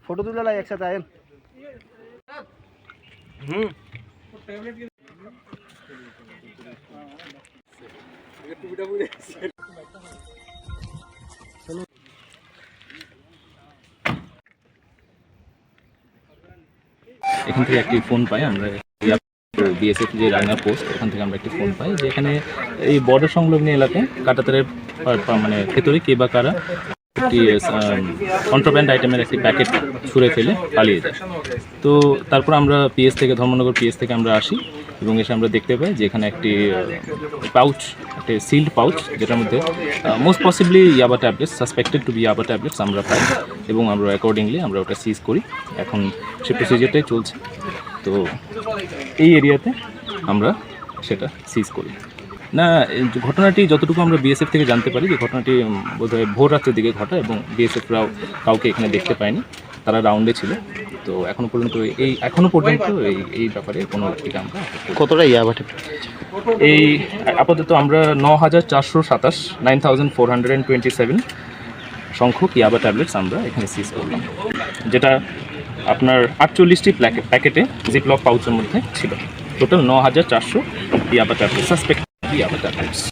Photo तुला ला एक साथ आए এখান থেকে একটি ফোন পাই আমরা বিএসএফ যে রায়না পোস্ট, ওখান থেকে আমরা একটি ফোন পাই যে এখানে এই বর্ডার সংলগ্ন এলাকায় কাঁটাতারের মানে ভেতরে কে বা কারা একটি কন্ট্রাব্যান্ড আইটেমের একটি প্যাকেট ছুঁড়ে ফেলে পালিয়ে যায়। তো তারপর আমরা পিএস থেকে ধর্মনগর পিএস থেকে আমরা আসি এবং এসে আমরা দেখতে পাই যে এখানে একটি পাউচ, একটি সিল্ড পাউচ, যেটার মধ্যে মোস্ট পসিবলি ইয়াবা ট্যাবলেটস, সাসপেক্টেড টু বি ইয়াবা ট্যাবলেটস আমরা পাই এবং আমরা অ্যাকর্ডিংলি আমরা ওটা সিজ করি। এখন সে প্রসিজারটাই চলছে। তো এই এরিয়াতে আমরা সেটা সিজ করি না। ঘটনাটি যতটুকু আমরা বিএসএফ থেকে জানতে পারি যে ঘটনাটি বোধহয় ভোর রাত্রের দিকে ঘটা এবং বিএসএফরাও কাউকে এখানে দেখতে পায়নি, তারা রাউন্ডে ছিল। তো এখনো পর্যন্ত এই ব্যাপারে কোনো ব্যক্তিকে আমরা কতটা ইয়াবা এই আপাতত আমরা ৯,৪২৭ 9,427 সংখ্যক ইয়াবা ট্যাবলেটস আমরা এখানে সিজ করলাম, যেটা আপনার 48টি প্যাকেটে জিপলক পাউচের মধ্যে ছিল। টোটাল ৯,৪০০ ইয়াবা ট্যাবলেট, সাসপেক্ট ইয়াবা ট্যাবলেটস।